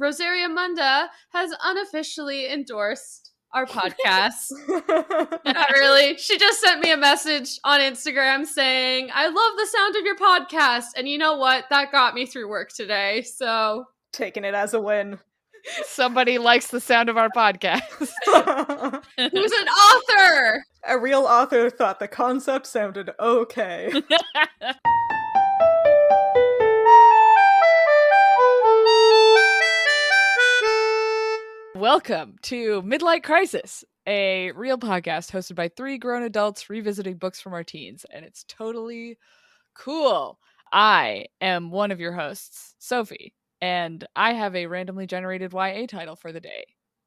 Rosaria Munda has unofficially endorsed our podcast. Not really. She just sent me a message on Instagram saying, I love the sound of your podcast. And you know what? That got me through work today. So taking it as a win. Somebody likes the sound of our podcast. Who's an author? A real author thought the concept sounded okay. Welcome to Midlight Crisis, a real podcast hosted by three grown adults revisiting books from our teens, and it's totally cool. I am one of your hosts, Sophie, and I have a randomly generated YA title for the day,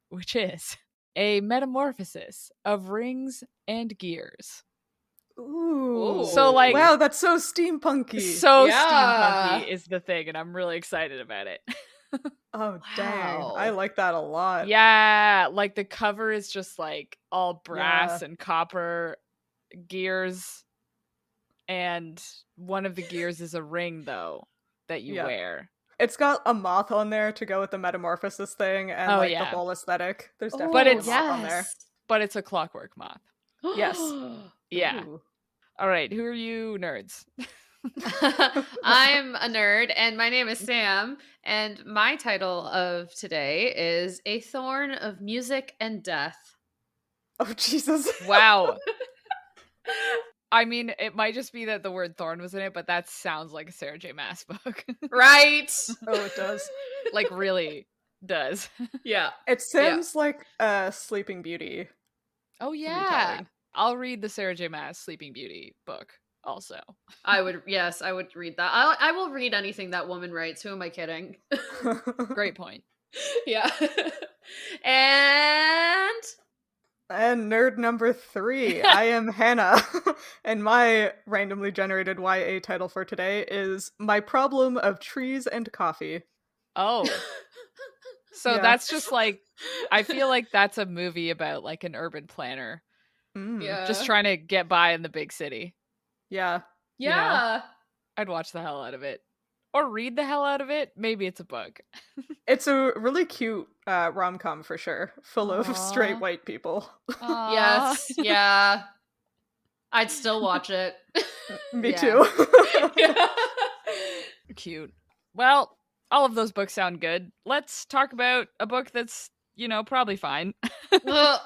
which is A Metamorphosis of Rings and Gears. Ooh. So, like, wow, that's so steampunky. So Yeah. steampunky is the thing, and I'm really excited about it. Oh, dang. Wow. I like that a lot. Yeah, like the cover is just like all brass Yeah. and copper gears, and one of the gears is a ring, though, that you Yeah. wear. It's got a moth on there to go with the metamorphosis thing and Oh, like yeah. the whole aesthetic. There's Oh, definitely a it's- moth on there. But it's a clockwork moth. Yes. Yeah. Ooh. All right, who are you nerds? I'm a nerd, and my name is Sam, and my title of today is A Thorn of Music and Death. Oh, Jesus. Wow. I mean, it might just be that the word thorn was in it, but that sounds like a Sarah J. Maas book. Right? Oh, it does. Like, really does. Yeah. It sounds like a Sleeping Beauty. Oh, yeah. retelling. I'll read the Sarah J. Maas Sleeping Beauty book also. I would read that. I will read anything that woman writes. Who am I kidding? Great point. Yeah. And And nerd number 3, I am Hannah, and my randomly generated YA title for today is My Problem of Trees and Coffee. Oh. So Yeah. that's just like, I feel like that's a movie about like an urban planner yeah. just trying to get by in the big city. Yeah. Yeah. I'd watch the hell out of it. Or read the hell out of it. Maybe it's a book. It's a really cute rom-com for sure, full of Aw. straight white people. Yes. Yeah. I'd still watch it. Me Yeah. too. Yeah. Cute. Well, all of those books sound good. Let's talk about a book that's, probably fine. Ugh.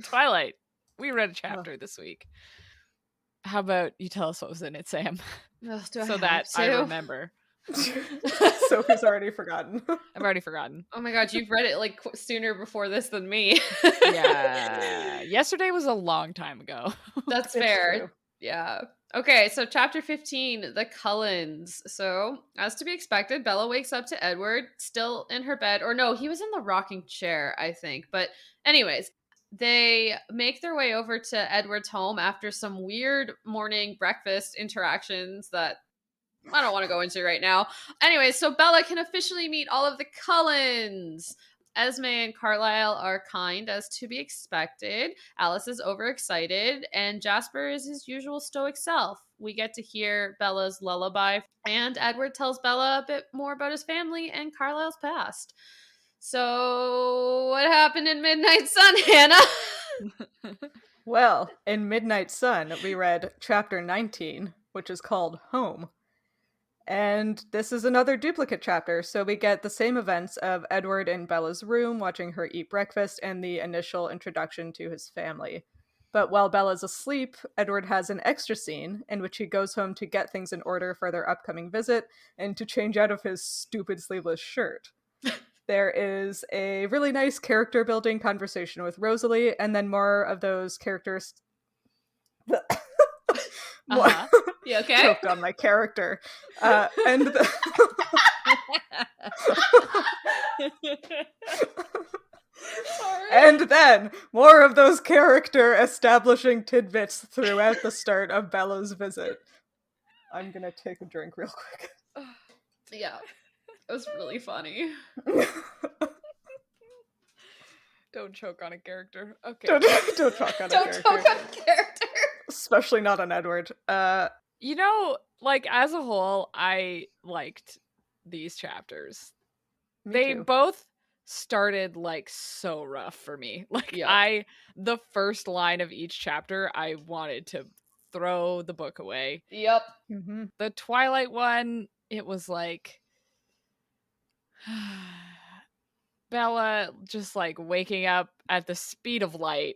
Twilight. We read a chapter this week. How about you tell us what was in it, Sam? Ugh, do I So have that I to? remember. Sophie's already forgotten. I've already forgotten. Oh my god, you've read it like sooner before this than me. Yeah. Yesterday was a long time ago. That's It's fair. true. Yeah. Okay, so chapter 15, the Cullens. So, as to be expected, Bella wakes up to Edward still in her bed. Or no, he was in the rocking chair, I think. But anyways, they make their way over to Edward's home after some weird morning breakfast interactions that I don't want to go into right now. Anyway, so Bella can officially meet all of the Cullens. Esme and Carlisle are kind, as to be expected. Alice is overexcited, and Jasper is his usual stoic self. We get to hear Bella's lullaby, and Edward tells Bella a bit more about his family and Carlisle's past. So, what happened in Midnight Sun, Hannah? Well, in Midnight Sun, we read chapter 19, which is called Home. And this is another duplicate chapter, so we get the same events of Edward in Bella's room watching her eat breakfast and the initial introduction to his family. But while Bella's asleep, Edward has an extra scene in which he goes home to get things in order for their upcoming visit and to change out of his stupid sleeveless shirt. There is a really nice character building conversation with Rosalie, and then more of those characters... More... You okay? Choked on my character. And then more of those character establishing tidbits throughout the start of Bella's visit. I'm gonna take a drink real quick. Yeah. It was really funny. Don't choke on a character. Okay. Don't talk on a Don't character. talk on character. Especially not on Edward. Like, as a whole, I liked these chapters. Me They too. both started like so rough for me. Like Yep. the first line of each chapter, I wanted to throw the book away. Yep. Mm-hmm. The Twilight one, it was like Bella just like waking up at the speed of light,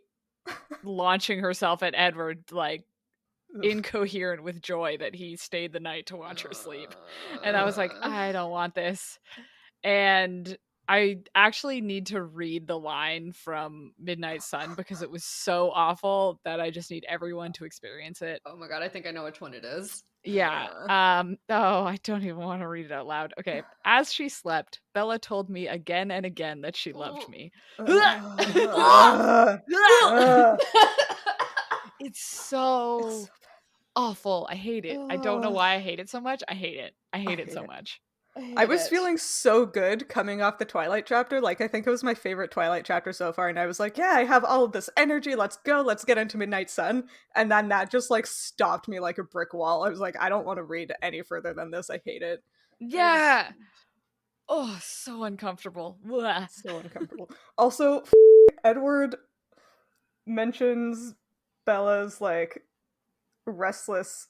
launching herself at Edward, like incoherent with joy that he stayed the night to watch her sleep. And I was like, I don't want this. And I actually need to read the line from Midnight Sun because it was so awful that I just need everyone to experience it. Oh my god, I think I know which one it is. Yeah. Oh, I don't even want to read it out loud. Okay. As she slept, Bella told me again and again that she loved me. It's so awful. I hate it. I don't know why I hate it so much. I hate it. I hate it so much. I was feeling so good coming off the Twilight chapter. Like, I think it was my favorite Twilight chapter so far. And I was like, yeah, I have all of this energy. Let's go. Let's get into Midnight Sun. And then that just, like, stopped me like a brick wall. I was like, I don't want to read any further than this. I hate it. Yeah. Oh, so uncomfortable. Blah. So uncomfortable. Also, Edward mentions Bella's, like, restless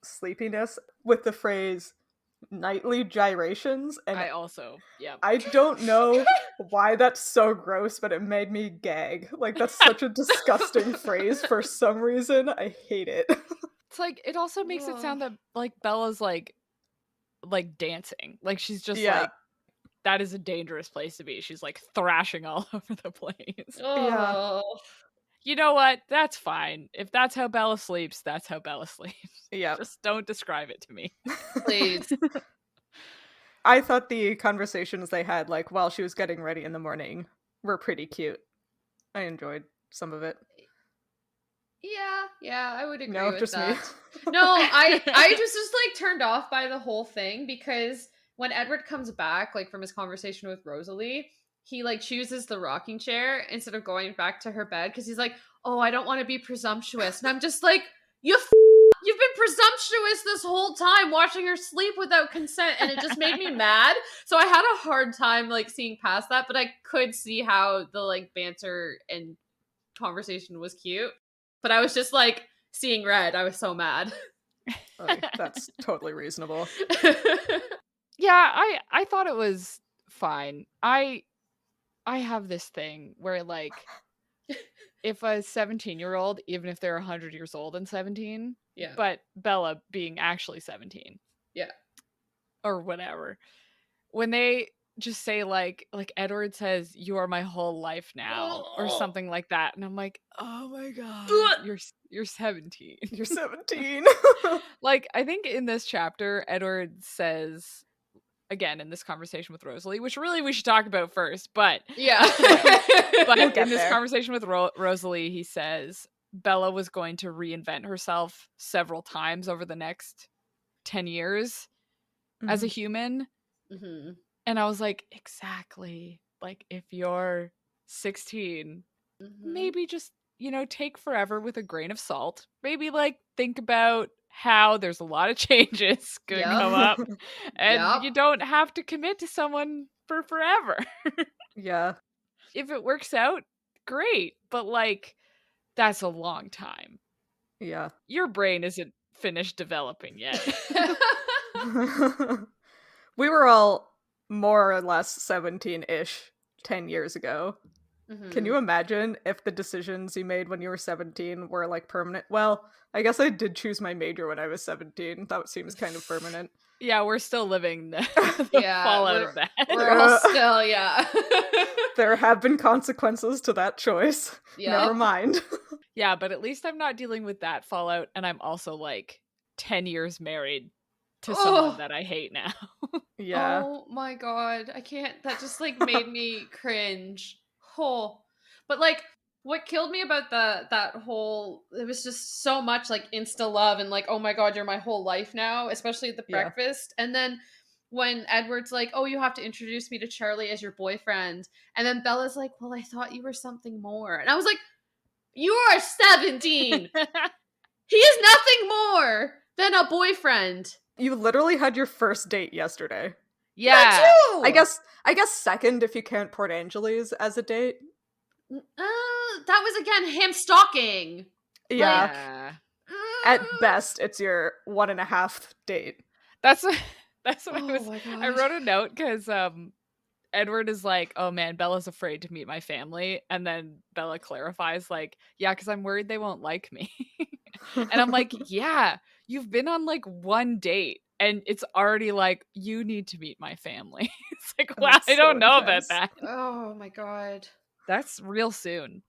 sleepiness with the phrase nightly gyrations, and I also, yeah. I don't know why that's so gross, but it made me gag. Like, that's such a disgusting phrase for some reason. I hate it. It's like, it also makes it sound that, like, Bella's, like dancing. Like, she's just, like, that is a dangerous place to be. She's, like, thrashing all over the place. Oh. You know what? That's fine. If that's how Bella sleeps, that's how Bella sleeps. Yeah. Just don't describe it to me. Please. I thought the conversations they had, like, while she was getting ready in the morning were pretty cute. I enjoyed some of it. Yeah, I would agree No, with just that. me. No, I just like turned off by the whole thing because when Edward comes back, like from his conversation with Rosalie, he like chooses the rocking chair instead of going back to her bed because he's like, oh, I don't want to be presumptuous. And I'm just like, you've been presumptuous this whole time watching her sleep without consent, and it just made me mad. So I had a hard time like seeing past that, but I could see how the like banter and conversation was cute. But I was just like seeing red. I was so mad. That's totally reasonable. Yeah, I thought it was fine. I have this thing where, like, if a 17-year-old, even if they're 100 years old and 17, Yeah. but Bella being actually 17. Yeah. Or whatever. When they just say like Edward says, "You are my whole life now," or something like that, and I'm like, "Oh my god, you're 17." You're 17. Like, I think in this chapter, Edward says, again in this conversation with Rosalie, which really we should talk about first, but Yeah. but We'll get in this there. conversation with Rosalie, he says Bella was going to reinvent herself several times over the next 10 years as a human. Mm-hmm. And I was like, exactly. Like, if you're 16, maybe just, take forever with a grain of salt. Maybe, like, think about how there's a lot of changes gonna come up. And you don't have to commit to someone for forever. Yeah. If it works out, great. But, like, that's a long time. Yeah. Your brain isn't finished developing yet. We were all more or less 17-ish 10 years ago. Mm-hmm. Can you imagine if the decisions you made when you were 17 were, like, permanent? Well, I guess I did choose my major when I was 17. That seems kind of permanent. Yeah, we're still living the fallout of that. We're all still, yeah. There have been consequences to that choice. Yep. Never mind. Yeah, but at least I'm not dealing with that fallout, and I'm also, like, 10 years married to someone that I hate now. Yeah. Oh my god, I can't. That just like made me cringe. Oh, but like, what killed me about that whole, it was just so much like insta love and like, oh my god, you're my whole life now, especially at the breakfast. And then when Edward's like, oh, you have to introduce me to Charlie as your boyfriend, and then Bella's like, well, I thought you were something more, and I was like, you are 17. He is nothing more than a boyfriend. You literally had your first date yesterday. Yeah. That too! I guess second if you count Port Angeles as a date. That was again him stalking. Yeah. Yeah. At best, it's your 1.5 date. That's what I Oh was. my I god. wrote a note because Edward is like, oh man, Bella's afraid to meet my family, and then Bella clarifies like, yeah, because I'm worried they won't like me. And I'm like, yeah, you've been on like one date and it's already like, you need to meet my family. It's like, Oh, wow, it's I so don't know about intense. that. Oh my god. That's real soon.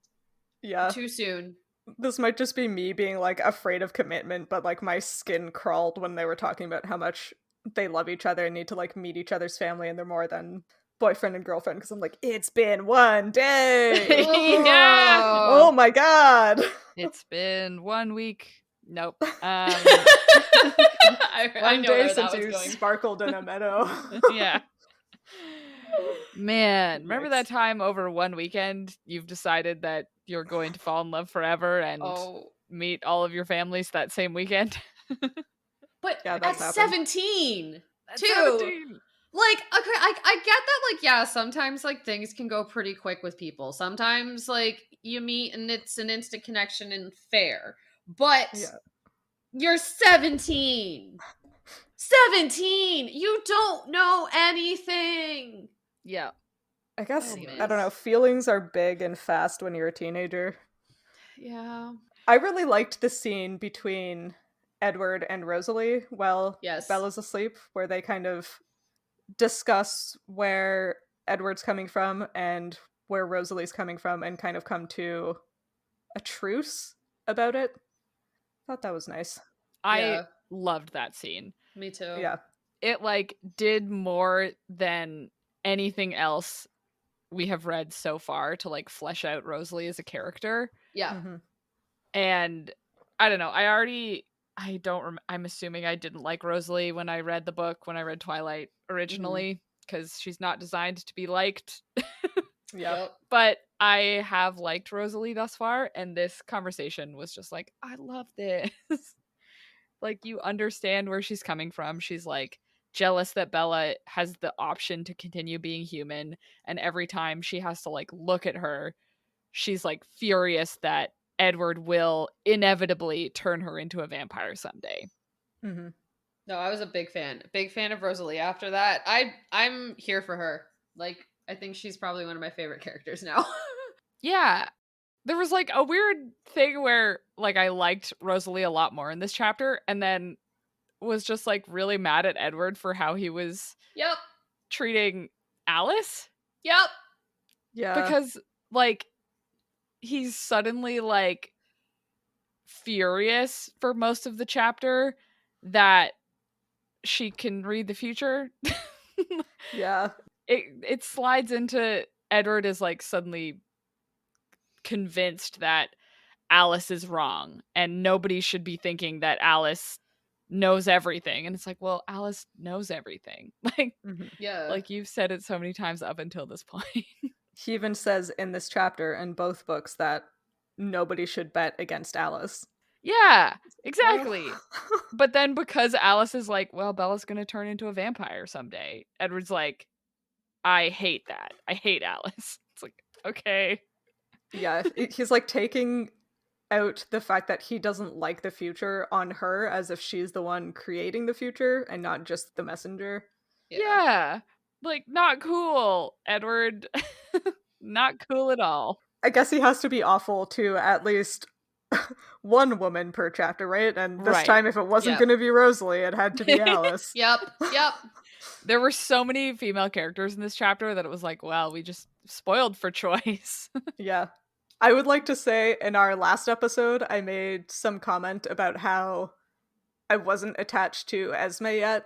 Yeah. Too soon. This might just be me being like afraid of commitment, but like my skin crawled when they were talking about how much they love each other and need to like meet each other's family and they're more than boyfriend and girlfriend because I'm like, it's been one day. Yeah. Oh my god. It's been 1 week. Nope. I One know day where that since was you going. sparkled in a meadow. Yeah. Man, remember that Yikes. time over one weekend you've decided that you're going to fall in love forever and Oh. meet all of your families that same weekend? But Yeah, at that's happened. 17 At too. 17. Like, okay, I get that, like, yeah, sometimes like things can go pretty quick with people. Sometimes like you meet and it's an instant connection and fair. But Yeah. you're 17. 17! You don't know anything. Yeah. I guess, Anyways. I don't know, feelings are big and fast when you're a teenager. Yeah. I really liked the scene between Edward and Rosalie while Yes. Bella's asleep, where they kind of discuss where Edward's coming from and where Rosalie's coming from and kind of come to a truce about it. Thought that was nice. I Yeah. loved that scene. Me too. Yeah. It like did more than anything else we have read so far to like flesh out Rosalie as a character. Yeah. Mm-hmm. And I don't know, I'm assuming I didn't like Rosalie when I read the book, when I read Twilight originally, because she's not designed to be liked. Yeah. Yep. But I have liked Rosalie thus far, and this conversation was just like, I love this. Like, you understand where she's coming from. She's like jealous that Bella has the option to continue being human, and every time she has to like look at her, she's like furious that Edward will inevitably turn her into a vampire someday. Mm-hmm. No, I was a big fan of Rosalie. After that, I'm here for her. Like, I think she's probably one of my favorite characters now. Yeah. There was like a weird thing where like I liked Rosalie a lot more in this chapter, and then was just like really mad at Edward for how he was Yep. treating Alice. Yep. Yeah. Because like he's suddenly like furious for most of the chapter that she can read the future. Yeah. It slides into Edward is like suddenly convinced that Alice is wrong and nobody should be thinking that Alice knows everything. And it's like, well, Alice knows everything. Like, Mm-hmm. Yeah. like you've said it so many times up until this point. He even says in this chapter in both books that nobody should bet against Alice. Yeah, exactly. But then because Alice is like, well, Bella's going to turn into a vampire someday, Edward's like, I hate that. I hate Alice. It's like, okay. Yeah, he's like taking out the fact that he doesn't like the future on her as if she's the one creating the future and not just the messenger. Yeah. Like, not cool, Edward. Not cool at all. I guess he has to be awful to at least one woman per chapter, right? And this Right. time, if it wasn't Yep. going to be Rosalie, it had to be Alice. Yep. Yep. There were so many female characters in this chapter that it was like, well, we just spoiled for choice. Yeah. I would like to say in our last episode, I made some comment about how I wasn't attached to Esme yet.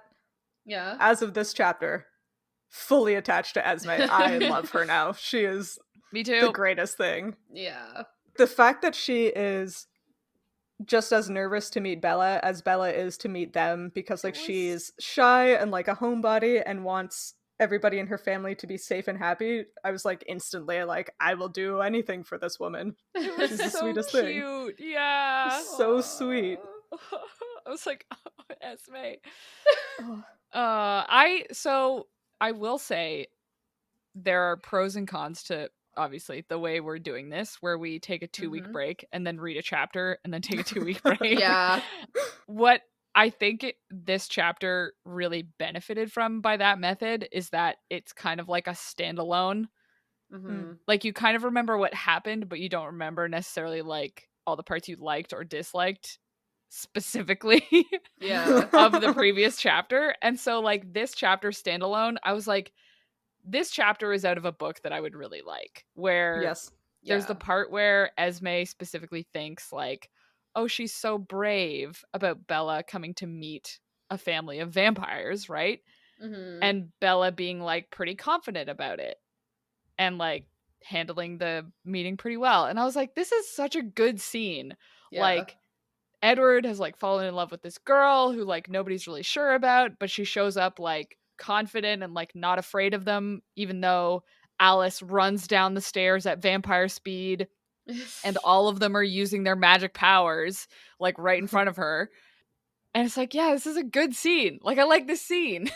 Yeah. As of this chapter, fully attached to Esme. I love her now. She is Me the too. greatest thing. Yeah. The fact that she is just as nervous to meet Bella as Bella is to meet them because like she's shy and like a homebody and wants everybody in her family to be safe and happy. I was like instantly like, I will do anything for this woman. It was She's the so sweetest cute. thing. Yeah. So sweet. I was like, oh, Esme. Oh. I will say there are pros and cons to obviously the way we're doing this, where we take a 2-week break and then read a chapter and then take a 2-week break. Yeah. What I think this chapter really benefited from by that method is that it's kind of like a standalone. Like you kind of remember what happened, but you don't remember necessarily like all the parts you liked or disliked specifically Yeah. of the previous chapter. And so like this chapter standalone, I was like, this chapter is out of a book that I would really like, where Yes. there's the part where Esme specifically thinks like, oh, she's so brave about Bella coming to meet a family of vampires, right? And Bella being like pretty confident about it and like handling the meeting pretty well. And I was like, this is such a good scene. Yeah. Like Edward has like fallen in love with this girl who like nobody's really sure about, but she shows up like confident and like not afraid of them, even though Alice runs down the stairs at vampire speed and all of them are using their magic powers like right in front of her. And it's like, yeah, this is a good scene. Like I like this scene.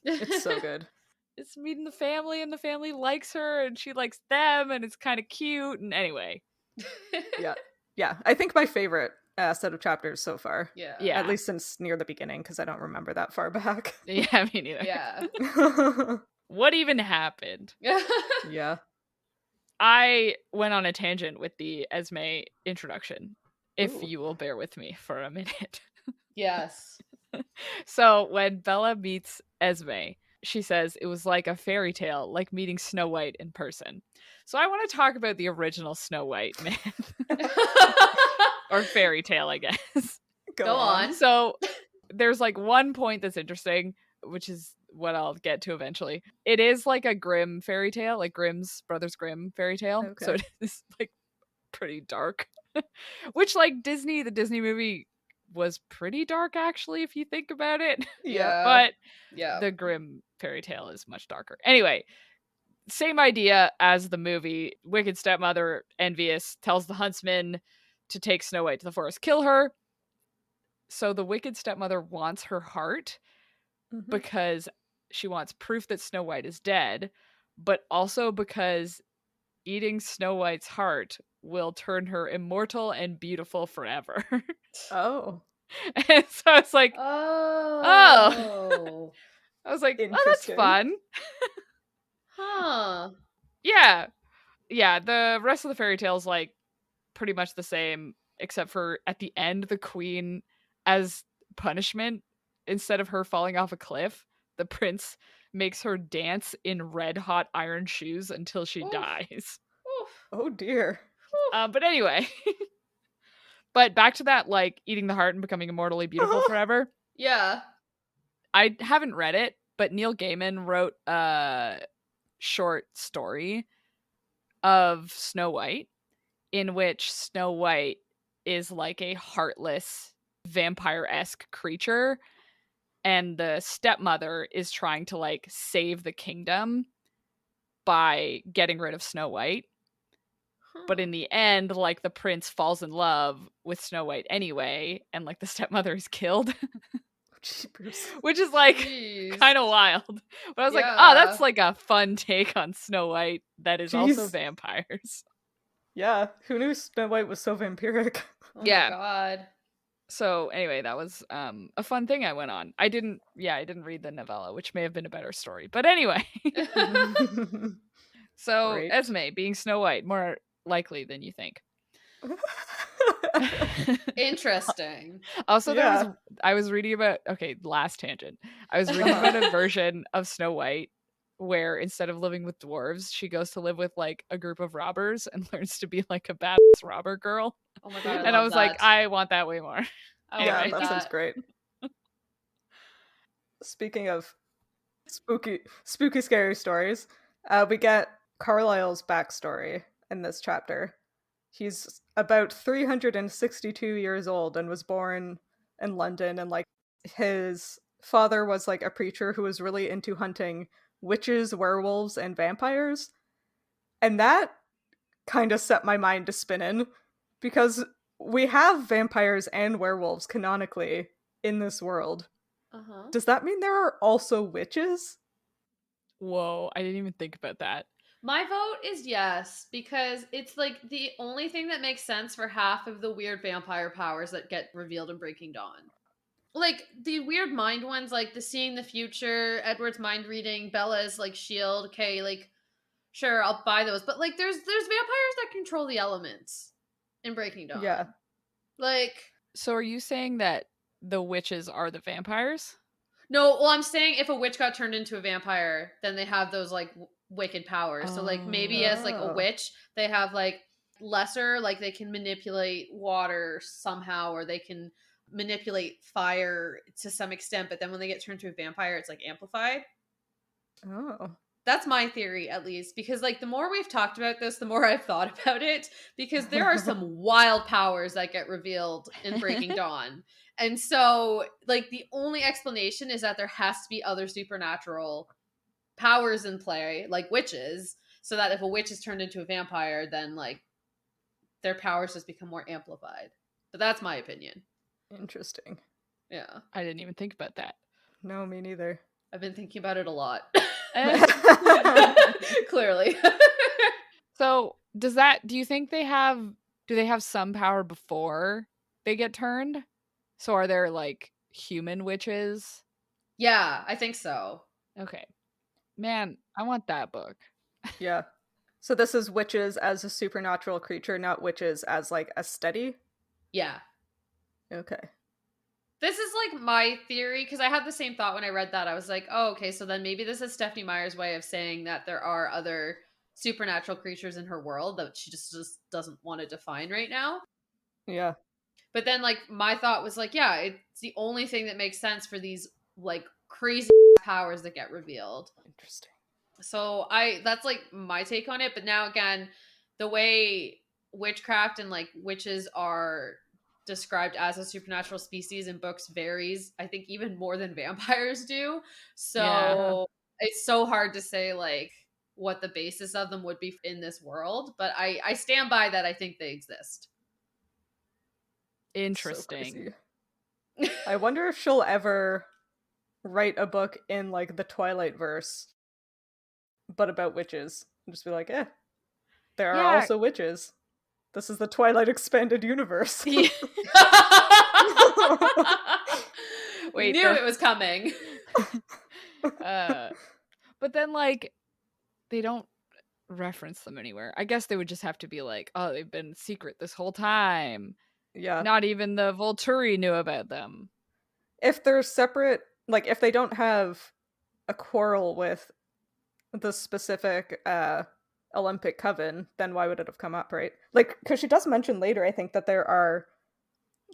It's so good. It's meeting the family and the family likes her and she likes them and it's kind of cute. And anyway. Yeah. I think my favorite set of chapters so far. Yeah. At least since near the beginning, because I don't remember that far back. Yeah, me neither. Yeah. What even happened? Yeah. I went on a tangent with the Esme introduction, if Ooh. you will bear with me for a minute. Yes. So when Bella meets Esme, she says it was like a fairy tale, like meeting Snow White in person. So I want to talk about the original Snow White myth. Or fairy tale, I guess. Go on. So there's like one point that's interesting, which is what I'll get to eventually. It is like a Grimm fairy tale, like Grimm's Brothers Grimm fairy tale. Okay. So it is like pretty dark. Which like the Disney movie was pretty dark actually, if you think about it. Yeah. But yeah. the Grimm fairy tale is much darker. Anyway, same idea as the movie. Wicked stepmother, envious, tells the huntsman to take Snow White to the forest, kill her. So the wicked stepmother wants her heart because she wants proof that Snow White is dead, but also because eating Snow White's heart will turn her immortal and beautiful forever. Oh. And so it's like, Oh. I was like, oh, that's fun. Huh. Yeah. Yeah, the rest of the fairy tale's like pretty much the same, except for at the end, the queen, as punishment, instead of her falling off a cliff, the prince makes her dance in red hot iron shoes until she dies. Oh dear. But anyway. But back to that, like, eating the heart and becoming immortally beautiful forever. Yeah. I haven't read it, but Neil Gaiman wrote a short story of Snow White, in which Snow White is like a heartless vampire-esque creature, and the stepmother is trying to like save the kingdom by getting rid of Snow White. But in the end, like, the prince falls in love with Snow White anyway, and like the stepmother is killed. Which is like kind of wild. But I was like, oh, that's like a fun take on Snow White that is also vampires. Yeah, who knew Snow White was so vampiric? Oh my god. So anyway, that was a fun thing I went on. I didn't read the novella, which may have been a better story. But anyway. So Great. Esme being Snow White, more likely than you think. Interesting. Also, I was reading about, last tangent. I was reading about a version of Snow White where instead of living with dwarves, she goes to live with like a group of robbers and learns to be like a badass robber girl. Oh my god. And I was like, I want that way more. Yeah, that sounds great. Speaking of spooky, scary stories, we get Carlisle's backstory in this chapter. He's about 362 years old and was born in London, and like his father was like a preacher who was really into hunting witches, werewolves, and vampires. And that kind of set my mind to spinning, because we have vampires and werewolves canonically in this world. Does that mean there are also witches? Whoa, I didn't even think about that. My vote is yes, because it's like the only thing that makes sense for half of the weird vampire powers that get revealed in Breaking Dawn. Like the weird mind ones, like the seeing the future, Edward's mind reading, Bella's like shield. Okay, like sure, I'll buy those. But like there's vampires that control the elements in Breaking Dawn. Yeah. Like So are you saying that the witches are the vampires? no, well I'm saying if a witch got turned into a vampire, then they have those like wicked powers. So like maybe as like a Oh. witch, they have like lesser, like they can manipulate water somehow, or they can manipulate fire to some extent, but then when they get turned to a vampire, it's like amplified. Oh. That's my theory, at least, because like the more we've talked about this, the more I've thought about it, because there are some wild powers that get revealed in Breaking Dawn. And so like the only explanation is that there has to be other supernatural powers in play, like witches, so that if a witch is turned into a vampire, then like their powers just become more amplified. But that's my opinion. Interesting. Yeah. I didn't even think about that. No, me neither. I've been thinking about it a lot. Eh. Clearly. So do you think do they have some power before they get turned? So are there like human witches? Yeah, I think so. Okay. Man, I want that book. Yeah. So this is witches as a supernatural creature, not witches as like a study? Yeah. Okay. This is like my theory, because I had the same thought when I read that. I was like, oh, okay, so then maybe this is Stephanie Meyer's way of saying that there are other supernatural creatures in her world that she just doesn't want to define right now. Yeah. But then like my thought was like, yeah, it's the only thing that makes sense for these like crazy powers that get revealed. Interesting. So that's like my take on it. But now again, the way witchcraft and like witches are described as a supernatural species in books varies, I think, even more than vampires do. So Yeah. it's so hard to say like what the basis of them would be in this world. But I stand by that. I think they exist. Interesting. So I wonder if she'll ever write a book in like the Twilight verse, but about witches. And just be like, there are Yeah. also witches. This is the Twilight Expanded Universe. Yeah. We knew it was coming. But then like they don't reference them anywhere. I guess they would just have to be like, oh, they've been secret this whole time. Yeah. Not even the Volturi knew about them. If they're separate, like if they don't have a quarrel with the specific Olympic coven, then why would it have come up, right? Like, because she does mention later, I think, that there are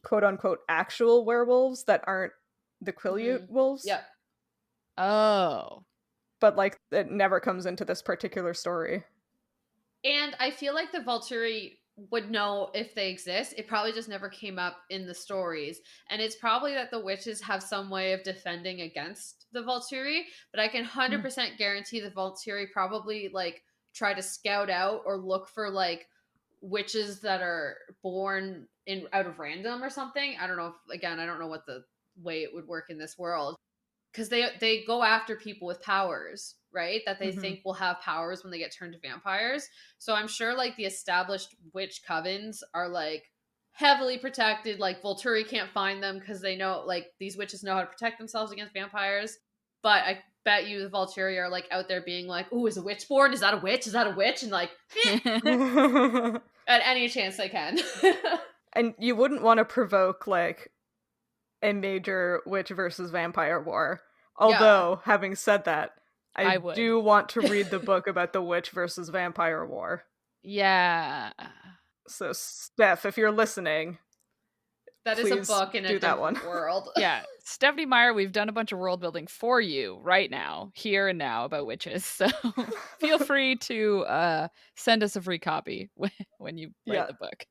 quote unquote actual werewolves that aren't the Quileute wolves. Yeah. Oh. But like it never comes into this particular story. And I feel like the Volturi would know if they exist. It probably just never came up in the stories. And it's probably that the witches have some way of defending against the Volturi, but I can 100% guarantee the Volturi probably like try to scout out or look for like witches that are born in out of random or something. I don't know I don't know what the way it would work in this world, because they go after people with powers, right, that they think will have powers when they get turned to vampires. So I'm sure like the established witch covens are like heavily protected, like Volturi can't find them because they know like these witches know how to protect themselves against vampires. But I bet you the Volturi are like out there being like, "Ooh, is a witch born? Is that a witch? Is that a witch?" And like at any chance they can. And you wouldn't want to provoke like a major witch versus vampire war. Although, having said that, I do want to read the book about the witch versus vampire war. Yeah. So, Steph, if you're listening, that is a book in a different world. Yeah. Stephanie Meyer, we've done a bunch of world building for you right now, here and now, about witches. So feel free to send us a free copy when you write the book.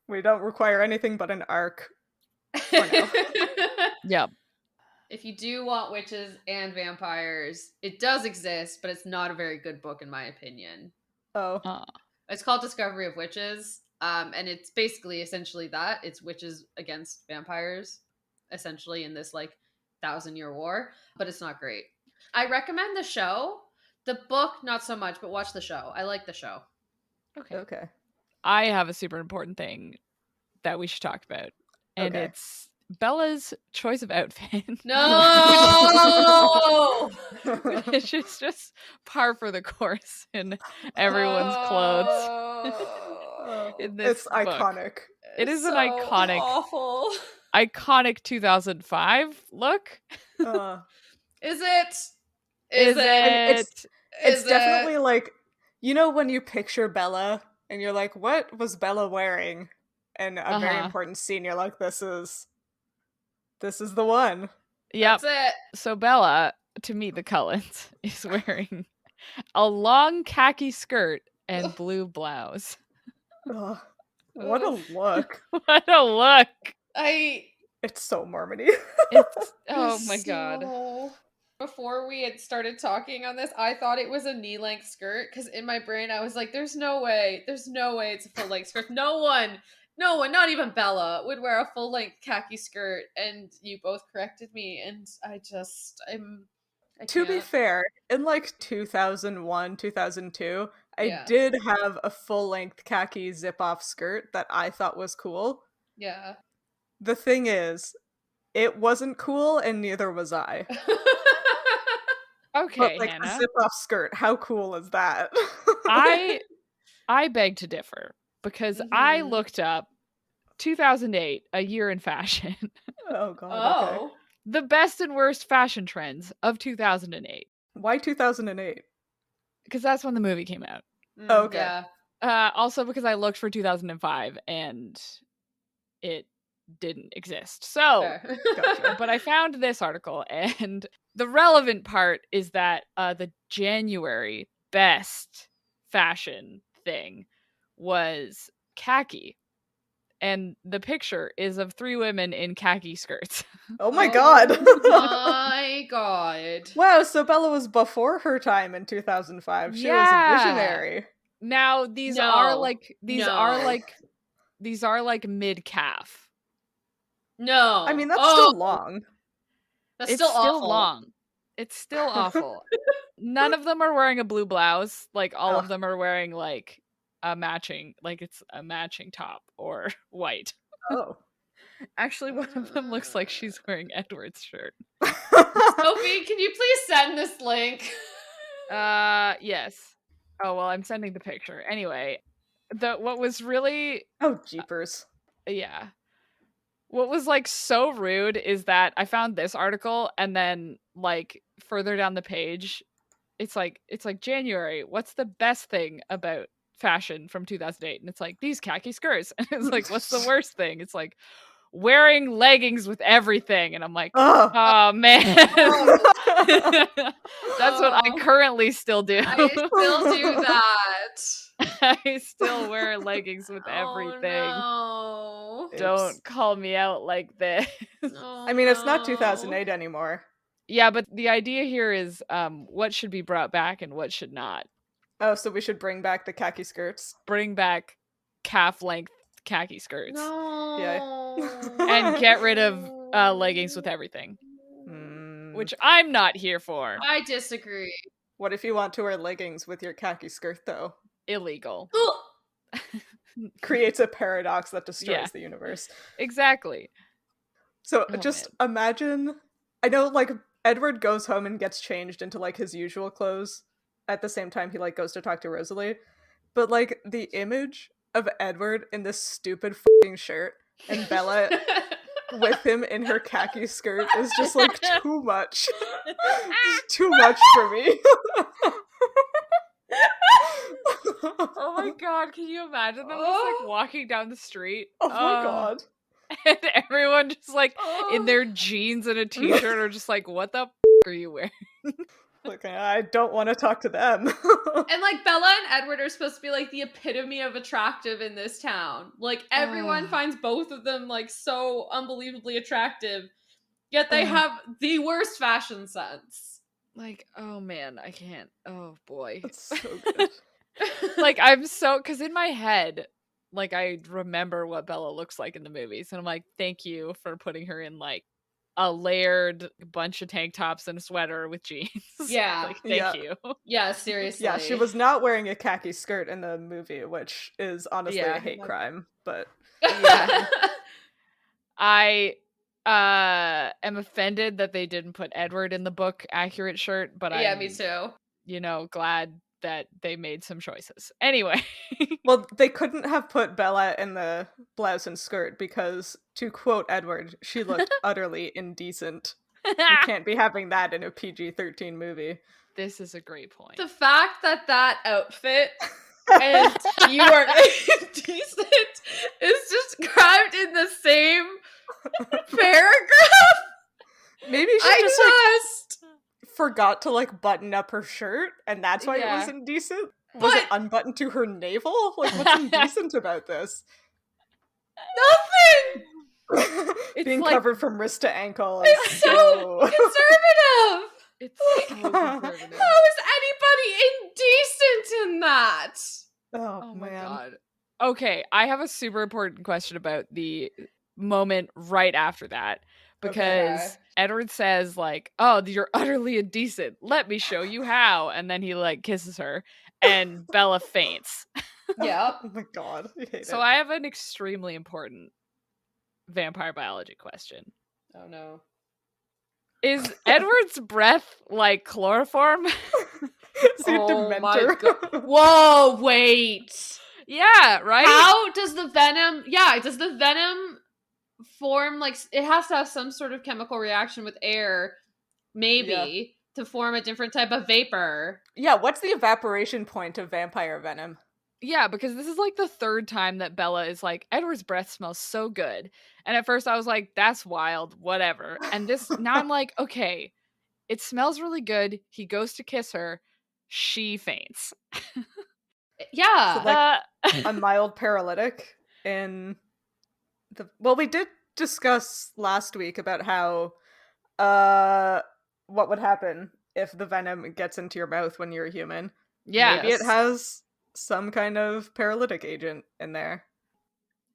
We don't require anything but an arc for now. Yep. If you do want witches and vampires, it does exist, but it's not a very good book in my opinion. It's called Discovery of Witches, and it's basically essentially that. It's witches against vampires, essentially, in this like 1,000-year war, but it's not great. I recommend the show The book, not so much, but watch the show. I like the show. Okay. I have a super important thing that we should talk about, and Okay. it's Bella's choice of outfit. No! Which is just par for the course in everyone's clothes in this It's book. iconic. It is an So iconic, awful. iconic 2005 look. Is it? Is It's Is definitely like, you know, when you picture Bella and you're like, what was Bella wearing? And a very important scene, you're like, this is the one. Yep. That's it. So Bella, to meet the Cullens, is wearing a long khaki skirt and blue blouse. Ugh, what a look. What a look. It's so Mormony. It's oh my god. Before we had started talking on this, I thought it was a knee-length skirt because in my brain I was like, there's no way it's a full-length skirt. No one, not even Bella, would wear a full-length khaki skirt, and you both corrected me, and I To be fair, in like 2001, 2002, I did have a full-length khaki zip-off skirt that I thought was cool. Yeah. The thing is, it wasn't cool, and neither was I. Okay, but like Hannah. a zip-off skirt, how cool is that? I beg to differ because I looked up 2008, a year in fashion. Oh god. Okay. The best and worst fashion trends of 2008. Why 2008? Because that's when the movie came out. Okay. Yeah. Also because I looked for 2005 and it didn't exist. So, Gotcha. but I found this article, and the relevant part is that the January best fashion thing was khaki. And the picture is of 3 women in khaki skirts. Oh my god. My god. Wow, so Bella was before her time in 2005. She was a visionary. Now these are like mid calf. No. I mean, that's still long. That's it's still still awful. long. It's still awful. None of them are wearing a blue blouse. Like all of them are wearing like a matching, like it's a matching top or white. Oh. Actually, one of them looks like she's wearing Edward's shirt. Sophie, can you please send this link? Yes. Oh, well, I'm sending the picture. Anyway, what was really... Oh, jeepers. Yeah. What was like so rude is that I found this article and then like further down the page, it's like January, what's the best thing about fashion from 2008? And it's like these khaki skirts. And it's like, what's the worst thing? It's like wearing leggings with everything. And I'm like, oh man. That's what I currently still do. I still do that. I still wear leggings with everything. Oh, no. Don't call me out like this. Oh, I mean, it's not 2008 anymore. Yeah, but the idea here is what should be brought back and what should not. Oh, so we should bring back the khaki skirts? Bring back calf-length khaki skirts. No. Yeah. And get rid of leggings with everything. Which I'm not here for. I disagree. What if you want to wear leggings with your khaki skirt, though? Illegal. Creates a paradox that destroys the universe. Exactly. So just imagine, I know like Edward goes home and gets changed into like his usual clothes at the same time he like goes to talk to Rosalie, but like the image of Edward in this stupid fucking shirt and Bella with him in her khaki skirt is just like too much. It's too much for me. Oh my god, can you imagine them just like walking down the street? Oh my god. And everyone just like in their jeans and a t-shirt are just like, what the f*** are you wearing? Like, I don't want to talk to them. And like Bella and Edward are supposed to be like the epitome of attractive in this town. Like everyone finds both of them like so unbelievably attractive, yet they have the worst fashion sense. Like, oh man, I can't. Oh boy. That's so good. Like I'm so, because in my head, like I remember what Bella looks like in the movies, and I'm like, thank you for putting her in like a layered bunch of tank tops and a sweater with jeans. Yeah. Like, thank you. Yeah, seriously. Yeah, she was not wearing a khaki skirt in the movie, which is honestly Yeah. a hate crime, but Yeah. I am offended that they didn't put Edward in the book accurate shirt, but Yeah, I'm, me too. Glad that they made some choices. Anyway. well, they couldn't have put Bella in the blouse and skirt because, to quote Edward, she looked utterly indecent. You can't be having that in a PG-13 movie. This is a great point. The fact that outfit and you are indecent is described in the same paragraph. Maybe she just forgot to like button up her shirt, and that's why it was indecent. Was it unbuttoned to her navel? Like, what's indecent about this? Nothing. Being like, covered from wrist to ankle is so conservative. It's so conservative. How is anybody indecent in that? Oh my man. God. Okay, I have a super important question about the moment right after that. Because Edward says, like, oh, you're utterly indecent. Let me show you how. And then he, like, kisses her. And Bella faints. Yeah. Oh my God. I hate So it. I have an extremely important vampire biology question. Oh no. Is Edward's breath like chloroform? Is he a Dementor? Whoa, wait. Yeah, right? How does the venom... Yeah, does the venom form, like, it has to have some sort of chemical reaction with air, maybe, to form a different type of vapor. Yeah, what's the evaporation point of vampire venom? Yeah, because this is like the third time that Bella is like, Edward's breath smells so good. And at first I was like, that's wild, whatever. And this, now I'm like, okay, it smells really good. He goes to kiss her. She faints. Yeah. So, like, a mild paralytic in the... Well, we did discuss last week about how, what would happen if the venom gets into your mouth when you're a human. Yeah. Maybe it has some kind of paralytic agent in there.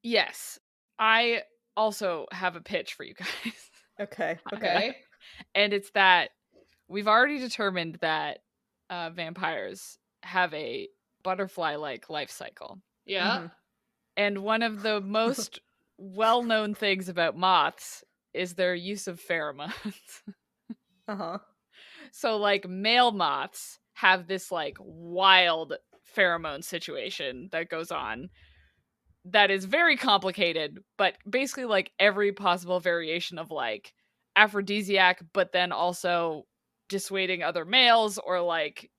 Yes. I also have a pitch for you guys. Okay. And it's that we've already determined that vampires have a butterfly-like life cycle. Yeah. Mm-hmm. And one of the most well-known things about moths is their use of pheromones. Uh-huh. So, like, male moths have this, like, wild pheromone situation that goes on that is very complicated, but basically, like, every possible variation of, like, aphrodisiac, but then also dissuading other males, or, like,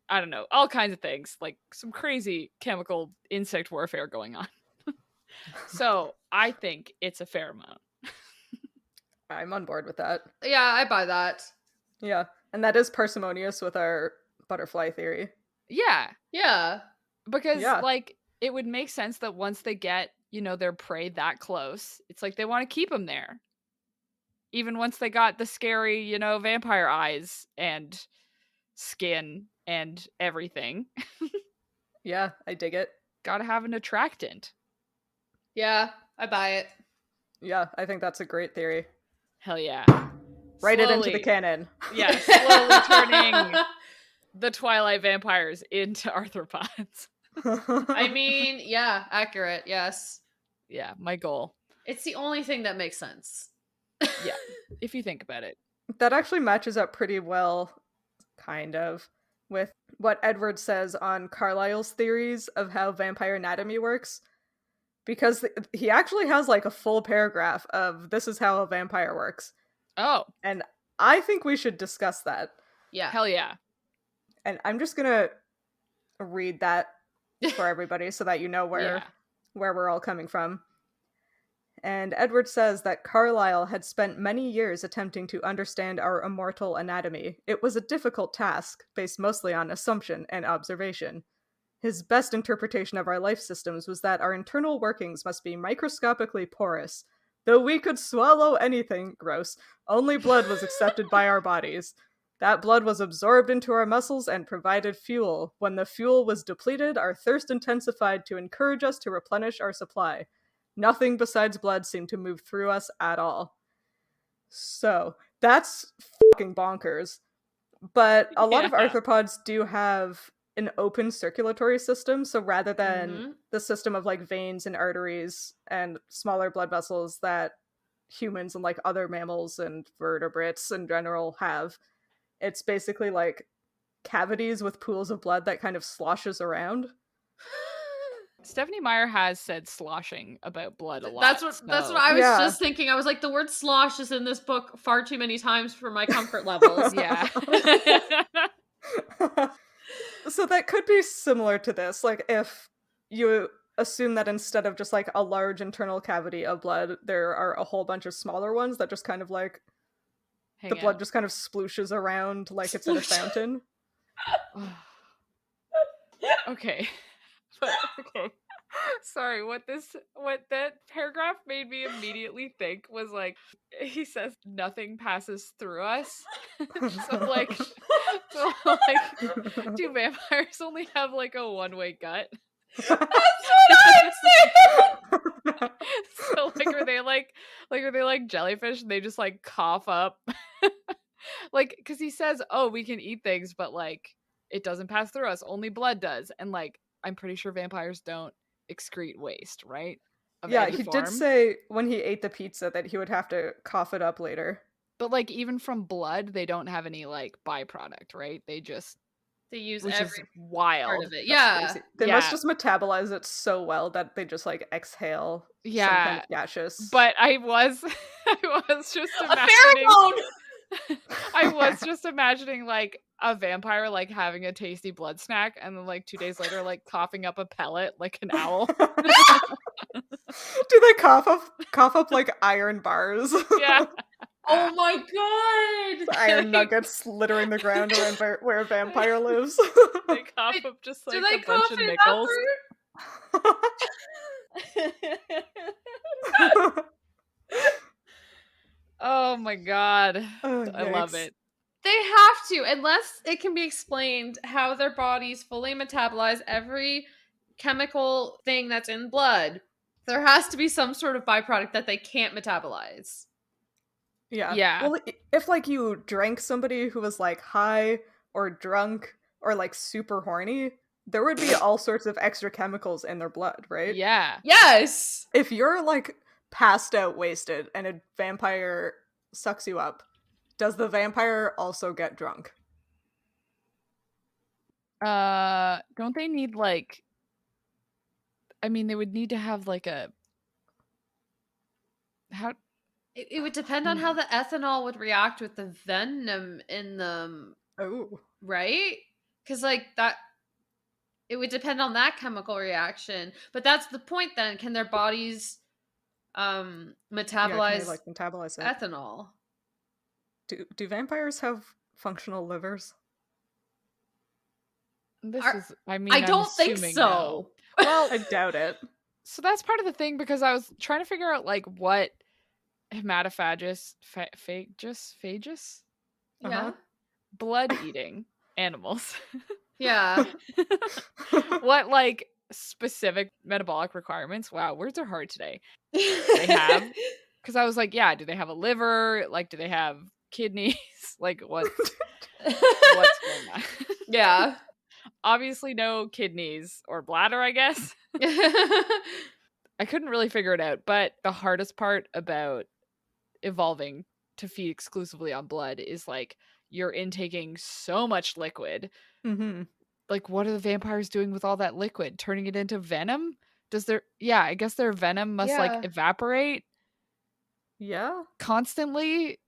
I don't know, all kinds of things. Like, some crazy chemical insect warfare going on. So, I think it's a pheromone. I'm on board with that. Yeah, I buy that. Yeah, and that is parsimonious with our butterfly theory. Yeah. Yeah. Because, like, it would make sense that once they get, their prey that close, it's like they want to keep them there. Even once they got the scary, vampire eyes and skin and everything. Yeah, I dig it. Gotta have an attractant. Yeah, I buy it. Yeah, I think that's a great theory. Hell yeah. Write it into the canon. Yeah, slowly turning the Twilight vampires into arthropods. I mean, yeah, accurate, yes. Yeah, my goal. It's the only thing that makes sense. Yeah, if you think about it. That actually matches up pretty well, kind of, with what Edward says on Carlyle's theories of how vampire anatomy works. Because he actually has, like, a full paragraph of this is how a vampire works. Oh. And I think we should discuss that. Yeah. Hell yeah. And I'm just gonna read that for everybody so that you know where we're all coming from. And Edward says that Carlyle had spent many years attempting to understand our immortal anatomy. It was a difficult task, based mostly on assumption and observation. His best interpretation of our life systems was that our internal workings must be microscopically porous. Though we could swallow anything, gross, only blood was accepted by our bodies. That blood was absorbed into our muscles and provided fuel. When the fuel was depleted, our thirst intensified to encourage us to replenish our supply. Nothing besides blood seemed to move through us at all. So that's fucking bonkers. But a lot of Yeah. arthropods do have an open circulatory system, so rather than Mhm. the system of like veins and arteries and smaller blood vessels that humans and like other mammals and vertebrates in general have, it's basically like cavities with pools of blood that kind of sloshes around. Stephanie Meyer has said sloshing about blood a lot. That's what so- I was Yeah. just thinking. I was like, the word slosh is in this book far too many times for my comfort levels. Yeah. So that could be similar to this, like if you assume that instead of just like a large internal cavity of blood, there are a whole bunch of smaller ones that just kind of like the Hang blood out. just kind of splooshes around like it's in a Sploosh. fountain. Okay. But, okay. Sorry, what that paragraph made me immediately think was like, he says nothing passes through us. so like do vampires only have like a one-way gut? That's what I'm saying. So like are they like jellyfish and they just like cough up? Like, because he says, oh, we can eat things, but like it doesn't pass through us, only blood does. And like I'm pretty sure vampires don't excrete waste, right? Of Yeah, any he did form. say when he ate the pizza that he would have to cough it up later. But like even from blood, they don't have any like byproduct, right? They just, They use which every is part wild. of it. That's Yeah. crazy. They must just metabolize it so well that they just like exhale some kind of gaseous. But I was just A imagining pheromone. I was just imagining like a vampire like having a tasty blood snack and then like 2 days later like coughing up a pellet like an owl. Do they cough up like iron bars? Yeah. Oh my god. Iron nuggets littering the ground around where a vampire lives. They cough Wait, up just Do like they a bunch cough of it nickels. up? Oh my god. Oh, I love yikes. it. They have to, unless it can be explained how their bodies fully metabolize every chemical thing that's in blood. There has to be some sort of byproduct that they can't metabolize. Yeah. Yeah. Well, if like you drank somebody who was like high or drunk or like super horny, there would be all sorts of extra chemicals in their blood, right? Yeah. Yes. If you're like passed out wasted and a vampire sucks you up, does the vampire also get drunk? Don't they need like, I mean they would need to have like a how It would depend on how the ethanol would react with the venom in them, Oh. right? Because like that, it would depend on that chemical reaction. But that's the point. Then, can their bodies Yeah, can metabolize they like metabolize it? ethanol? Do vampires have functional livers? this Are- is I mean I I'm don't think assuming so. no. Well, I doubt it. so that's part of the thing because I was trying to figure out like what hematophagous phagus Yeah. blood eating animals Yeah. what like specific metabolic requirements, wow, words are hard today, they have, because I was like, yeah, do they have a liver, like do they have kidneys, like what's going on? Yeah. Obviously no kidneys or bladder, I guess. I couldn't really figure it out, but the hardest part about evolving to feed exclusively on blood is like you're intaking so much liquid. Mm-hmm. Like what are the vampires doing with all that liquid? Turning it into venom? I guess their venom must like Yeah. evaporate Yeah. constantly.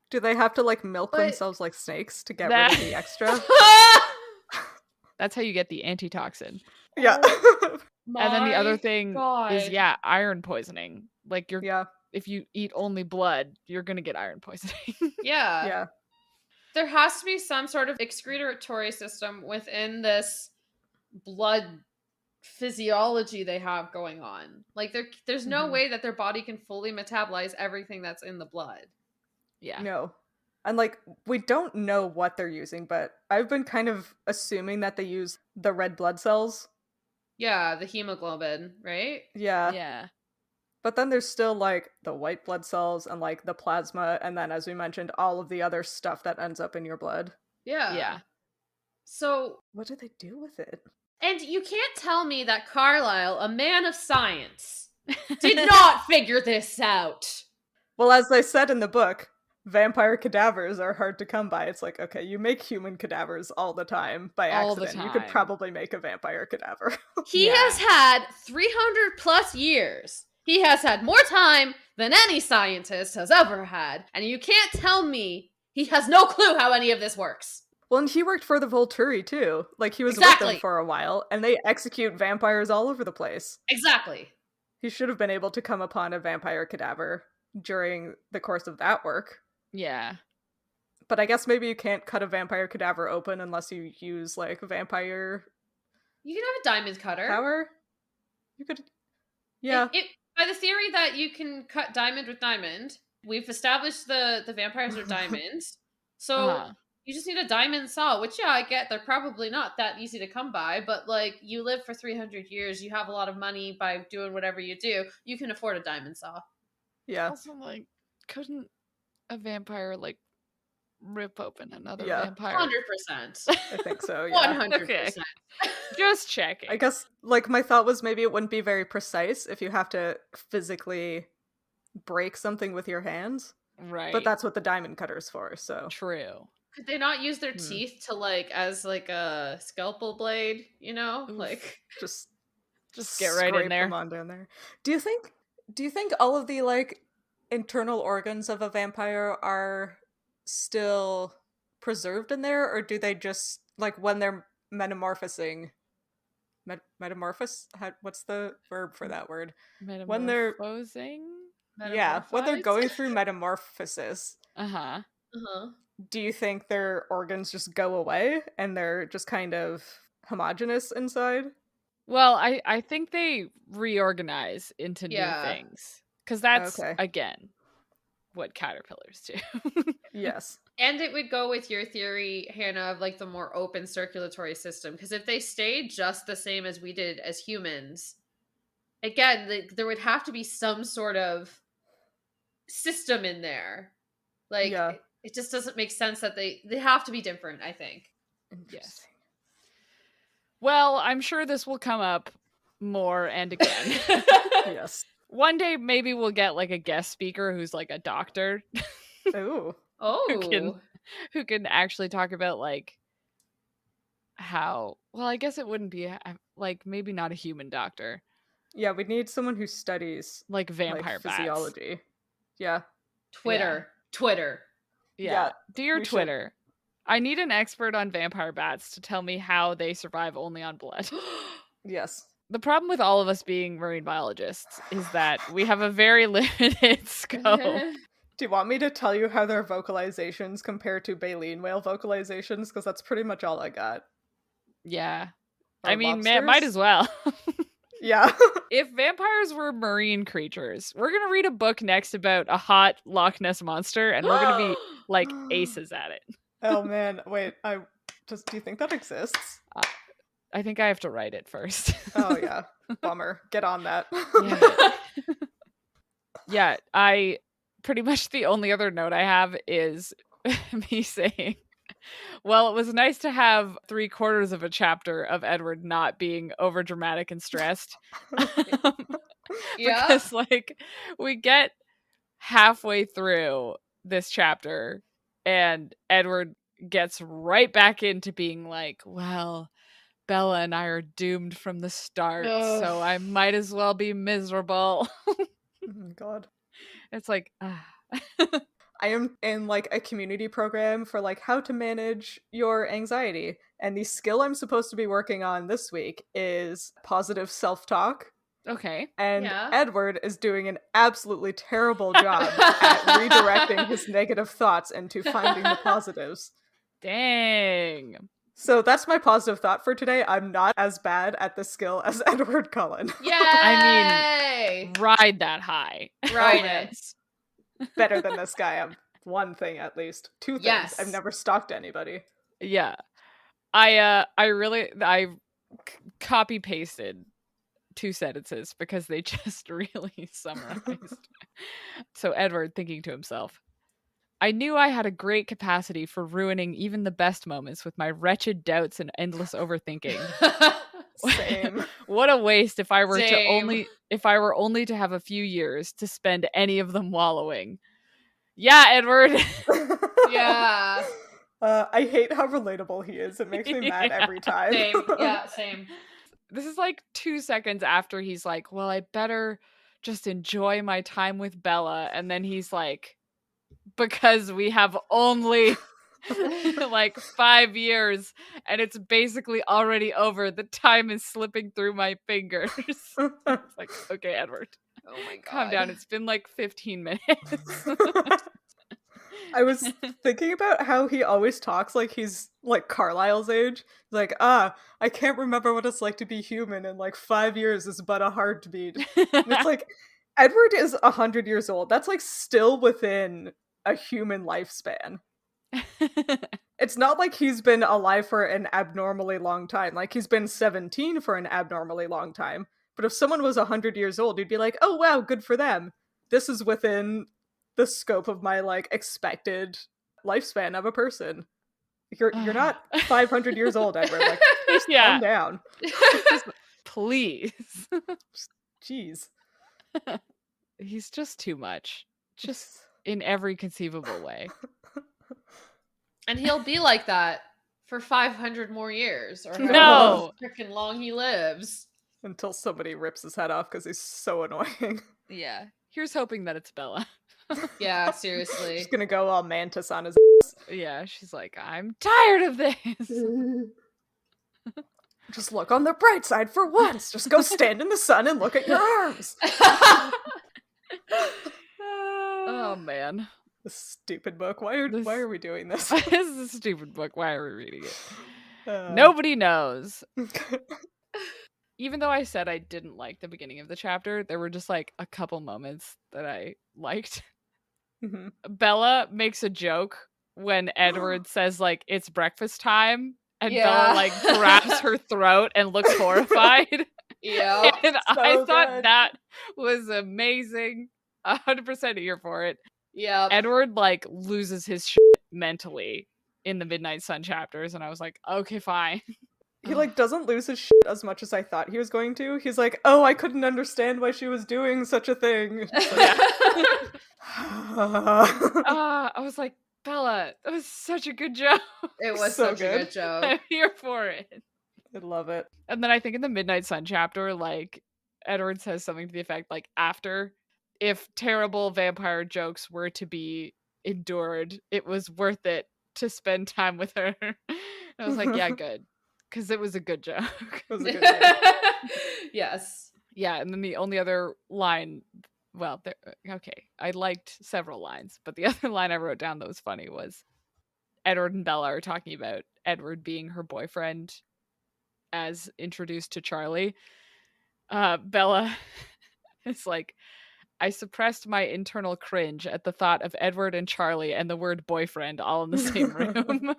Do they have to like milk But- themselves like snakes to get rid of the extra? That's how you get the antitoxin. Yeah. And then the other My thing God. is iron poisoning. Like Yeah. if you eat only blood, you're gonna get iron poisoning. Yeah. Yeah. There has to be some sort of excretory system within this blood physiology they have going on. Like there's no Mhm. way that their body can fully metabolize everything that's in the blood. Yeah. No. And like we don't know what they're using, but I've been kind of assuming that they use the red blood cells. Yeah, the hemoglobin, right? Yeah. Yeah. But then there's still, like, the white blood cells and, like, the plasma, and then, as we mentioned, all of the other stuff that ends up in your blood. Yeah. So, What do they do with it? and you can't tell me that Carlisle, a man of science, did not figure this out. Well, as they said in the book, vampire cadavers are hard to come by. It's like, okay, you make human cadavers all the time by All the accident. You could time. probably make a vampire cadaver. He has had 300 plus years. He has had more time than any scientist has ever had. And you can't tell me he has no clue how any of this works. Well, and he worked for the Volturi, too. Like, he was with Exactly. them for a while, and they execute vampires all over the place. Exactly. He should have been able to come upon a vampire cadaver during the course of that work. Yeah. But I guess maybe you can't cut a vampire cadaver open unless you use, like, vampire You can have a diamond cutter. power? You could... Yeah. By the theory that you can cut diamond with diamond, we've established the vampires are diamonds. So you just need a diamond saw, which, yeah, I get they're probably not that easy to come by, but, like, you live for 300 years, you have a lot of money by doing whatever you do, you can afford a diamond saw. Yeah. Also, like, couldn't a vampire, like, rip open another Yeah. vampire? 100%. I think so, yeah. 100%. Okay. Just checking. I guess, like, my thought was maybe it wouldn't be very precise if you have to physically break something with your hands. Right. But that's what the diamond cutter's for, so... True. Could they not use their teeth to, like, as, like, a scalpel blade, you know? Oof. Like... Just get right in scrape there. them on down there. Do you think all of the, like, internal organs of a vampire are still preserved in there, or do they just, like, when they're metamorphosing what's the verb for that word? When they're when they're going through metamorphosis, do you think their organs just go away and they're just kind of homogenous inside? Well, I think they reorganize into new things. Because that's, again, what caterpillars do. Yes. And it would go with your theory, Hannah, of, like, the more open circulatory system. Because if they stayed just the same as we did as humans, again, there would have to be some sort of system in there. Like, it just doesn't make sense that they have to be different, I think. Yes. Well, I'm sure this will come up more and again. Yes. One day, maybe we'll get, like, a guest speaker who's, like, a doctor. Ooh. Who can actually talk about, like, how... Well, I guess it wouldn't be, like, maybe not a human doctor. Yeah, we need someone who studies, like, vampire physiology. Yeah. Twitter. Yeah. Dear Twitter, I need an expert on vampire bats to tell me how they survive only on blood. Yes. The problem with all of us being marine biologists is that we have a very limited scope. Do you want me to tell you how their vocalizations compare to baleen whale vocalizations? Because that's pretty much all I got. Yeah. Or I mean, lobsters? might as well. Yeah. If vampires were marine creatures, we're going to read a book next about a hot Loch Ness monster, and we're going to be, like, aces at it. Oh, man. Wait, do you think that exists? I think I have to write it first. Oh, yeah. Bummer. Get on that. Yeah, I... Pretty much the only other note I have is me saying, well, it was nice to have 3/4 of a chapter of Edward not being over dramatic and stressed. Because, like, we get halfway through this chapter and Edward gets right back into being like, well, Bella and I are doomed from the start, so I might as well be miserable. Oh, God. It's like, I am in, like, a community program for, like, how to manage your anxiety. And the skill I'm supposed to be working on this week is positive self-talk. Okay. And Edward is doing an absolutely terrible job at redirecting his negative thoughts into finding the positives. Dang. So that's my positive thought for today. I'm not as bad at the skill as Edward Cullen. Yay! I mean, ride that high. Ride it. Better than this guy. I'm one thing at least. Two things. Yes. I've never stalked anybody. Yeah. I copy pasted 2 sentences because they just really summarized. So Edward thinking to himself, I knew I had a great capacity for ruining even the best moments with my wretched doubts and endless overthinking. Same. What a waste if I were Same. only to have a few years to spend any of them wallowing. Yeah, Edward. Yeah. I hate how relatable he is. It makes me mad Yeah. every time. Same. Yeah, same. This is like 2 seconds after he's like, well, I better just enjoy my time with Bella. And then he's like, because we have only like 5 years and it's basically already over. The time is slipping through my fingers. It's like, okay, Edward, Oh my god. calm down. It's been like 15 minutes. I was thinking about how he always talks like he's like Carlisle's age. He's like, I can't remember what it's like to be human, and like 5 years is but a heartbeat. And it's like, Edward is 100 years old. That's like still within a human lifespan. It's not like he's been alive for an abnormally long time. Like, he's been 17 for an abnormally long time. But if someone was 100 years old, you'd be like, oh wow, good for them. This is within the scope of my like expected lifespan of a person. You're not 500 years old, Edward. Like, just calm down. Please. Jeez. He's just too much. Just in every conceivable way. And he'll be like that for 500 more years, or No! freaking long he lives. Until somebody rips his head off because he's so annoying. Yeah. Here's hoping that it's Bella. Yeah, seriously. She's gonna go all mantis on his Yeah, she's like, I'm tired of this. Just look on the bright side for once. Just go stand in the sun and look at your arms. Oh man. This stupid book. Why are we doing this? This is a stupid book. Why are we reading it? Nobody knows. Even though I said I didn't like the beginning of the chapter, there were just like a couple moments that I liked. Mm-hmm. Bella makes a joke when Edward says like it's breakfast time, and Bella like grabs her throat and looks horrified. Yeah. And So I thought good. that was amazing. 100% here for it. Yeah. Edward like loses his shit mentally in the Midnight Sun chapters, and I was like, okay, fine. He like doesn't lose his shit as much as I thought he was going to. He's like, oh, I couldn't understand why she was doing such a thing. I was like, Bella, that was such a good joke. It was So such a good joke. I'm here for it. I love it. And then I think in the Midnight Sun chapter, like, Edward says something to the effect, like, after, if terrible vampire jokes were to be endured, it was worth it to spend time with her. And I was like, yeah, good. Because it was a good joke. It was a good joke. Yes. Yeah, and then the only other line, well, okay, I liked several lines, but the other line I wrote down that was funny was Edward and Bella are talking about Edward being her boyfriend as introduced to Charlie. Bella is like, I suppressed my internal cringe at the thought of Edward and Charlie and the word boyfriend all in the same room.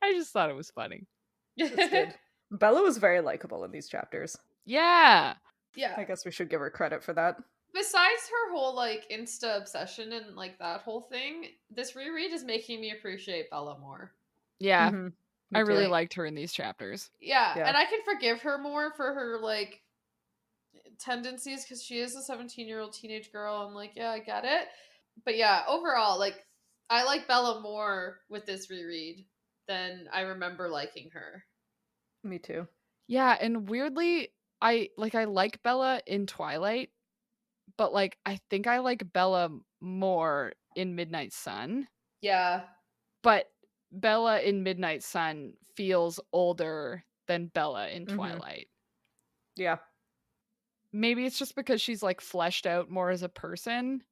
I just thought it was funny. That's good. Bella was very likable in these chapters. Yeah. Yeah. I guess we should give her credit for that. Besides her whole like Insta obsession and like that whole thing, this reread is making me appreciate Bella more. Yeah. Mhm. I Me really too. liked her in these chapters. Yeah, Yeah. and I can forgive her more for her like tendencies because she is a 17-year-old teenage girl. I'm like, yeah, I get it. But yeah, overall, like I like Bella more with this reread than I remember liking her. Me too. Yeah, and weirdly, I like Bella in Twilight, but like I think I like Bella more in Midnight Sun. Yeah. But Bella in Midnight Sun feels older than Bella in Mhm. Twilight. Yeah. Maybe it's just because she's like fleshed out more as a person.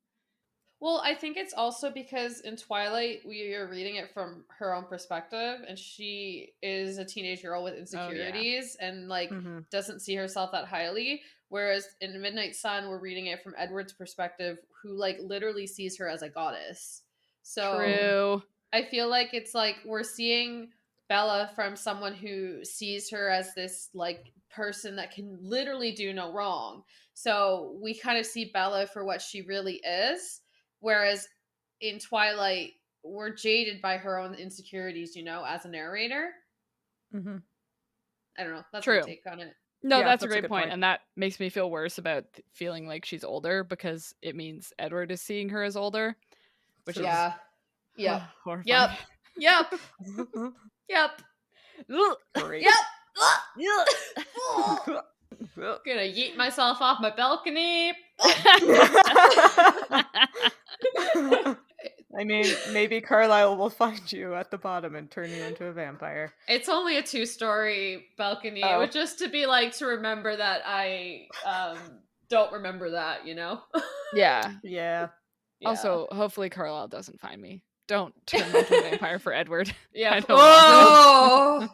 Well, I think it's also because in Twilight we are reading it from her own perspective, and she is a teenage girl with insecurities and like Mhm. doesn't see herself that highly. Whereas in Midnight Sun, we're reading it from Edward's perspective, who like literally sees her as a goddess. So True. I feel like it's like we're seeing Bella from someone who sees her as this like person that can literally do no wrong. So we kind of see Bella for what she really is, whereas in Twilight we're jaded by her own insecurities, as a narrator. Mm-hmm. I don't know. That's True. my take on it. No, Yeah, that's a that's a great good point, point. and that makes me feel worse about feeling like she's older because it means Edward is seeing her as older, which is Yeah. Yep. horrifying. Yep. Yep. Great. Yep. Gonna yeet myself off my balcony. I mean, maybe Carlisle will find you at the bottom and turn you into a vampire. It's only a 2-story balcony. Oh. It would just to be like to remember that I don't remember that, Yeah. Yeah. Also, hopefully Carlisle doesn't find me. Don't turn me into a vampire for Edward. Yeah. I don't want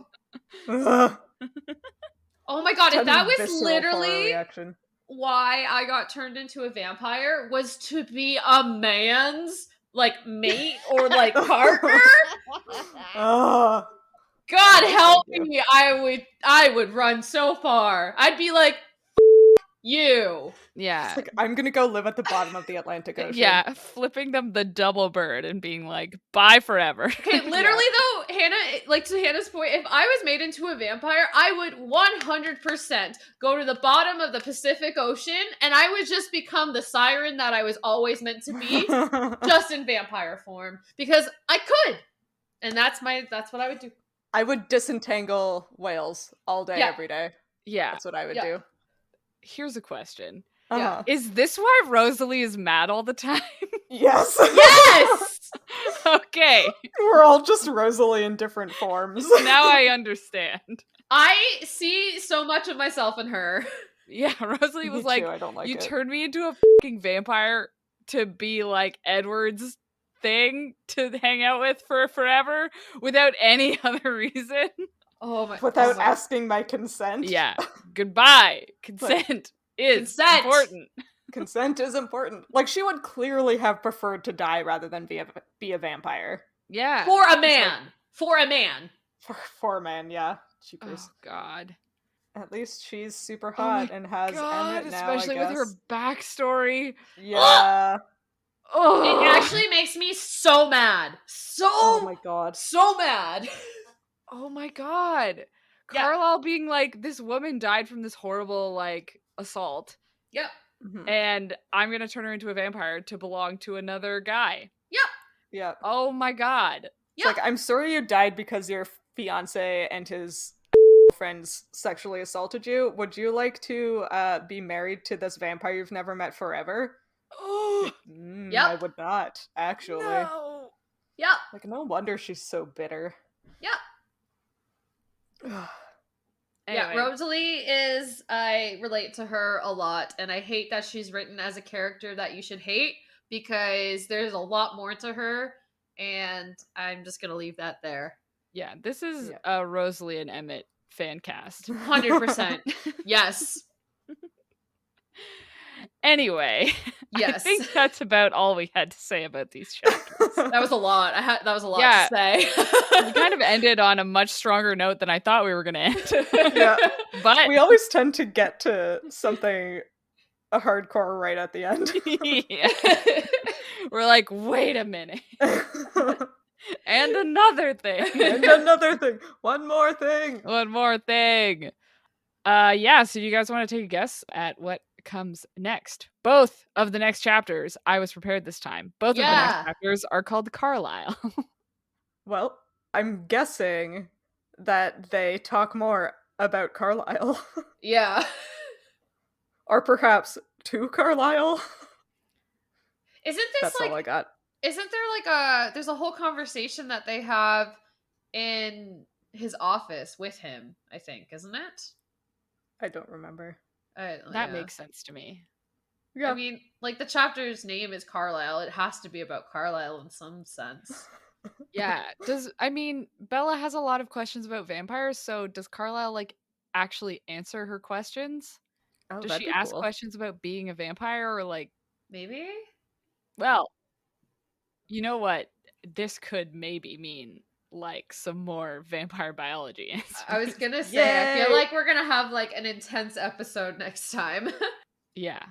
Ugh. Oh my god, if that was Visceral horror literally reaction. why I got turned into a vampire was to be a man's like mate or like partner. Oh. God help Thank you. me. I would run so far. I'd be like, you. Yeah. It's like, I'm gonna go live at the bottom of the Atlantic Ocean. Yeah, flipping them the double bird and being like, bye forever. Okay, literally though, Hannah, like to Hannah's point, if I was made into a vampire, I would 100% go to the bottom of the Pacific Ocean and I would just become the siren that I was always meant to be, just in vampire form. Because I could. And that's what I would do. I would disentangle whales all day, Yeah. every day. Yeah. That's what I would Yeah. do. Here's a question. Uh-huh. Is this why Rosalie is mad all the time? Yes. Yes! Okay. We're all just Rosalie in different forms. Now I understand. I see so much of myself in her. Yeah, Rosalie was Me like, too, I don't like you it. turned me into a fucking vampire to be like Edward's thing to hang out with for forever without any other reason. Oh my Without oh my- asking my consent. Yeah. Goodbye. Consent is Consent! important. Consent is important. Like, she would clearly have preferred to die rather than be a vampire. Yeah. For a man. For a man. For a man, yeah. Cheapers. Oh God. At least she's super Oh my hot and has God, Emmett now, especially I with guess. her backstory. Yeah. Oh, It actually makes me so mad. Oh my god. So mad. Oh my God. Yeah. Carlisle being like, this woman died from this horrible like assault, Yep. Mhm. and I'm gonna turn her into a vampire to belong to another guy. Yeah. Oh my God. It's like, I'm sorry you died because your fiance and his friends sexually assaulted you. Would you like to be married to this vampire you've never met forever? Oh Yep. I would not, actually. no. Yep. Like, no wonder she's so bitter. Yep. Anyway. Yeah, Rosalie I relate to her a lot, and I hate that she's written as a character that you should hate, because there's a lot more to her, and I'm just gonna leave that there. Yeah, this is Yeah. a Rosalie and Emmett fan cast. 100%. Yes. Anyway, Yes. I think that's about all we had to say about these chapters. That was a lot. That was a lot Yeah. to say. We kind of ended on a much stronger note than I thought we were going to end. Yeah. But We always tend to get to something a hardcore right at the end. yeah. We're like, wait a minute. And another thing. And another thing. One more thing. One more thing. Yeah, so you guys want to take a guess at what comes next? Both of the next chapters, I was prepared this time. Both of the Yeah. next chapters are called Carlisle. Well, I'm guessing that they talk more about Carlisle. Yeah. Or perhaps to Carlisle. Isn't this That's like all I got. Isn't there like there's a whole conversation that they have in his office with him, I think, isn't it? I don't remember. That makes sense to me. Yeah. I mean, like the chapter's name is Carlisle. It has to be about Carlisle in some sense. Yeah. Bella has a lot of questions about vampires, so does Carlisle like actually answer her questions? Oh, Does that'd she be ask cool. questions about being a vampire or like, Maybe? well, you know what this could maybe mean? like some more vampire biology answers. I was gonna say, I feel Yay! like we're gonna have like an intense episode next time. Yeah,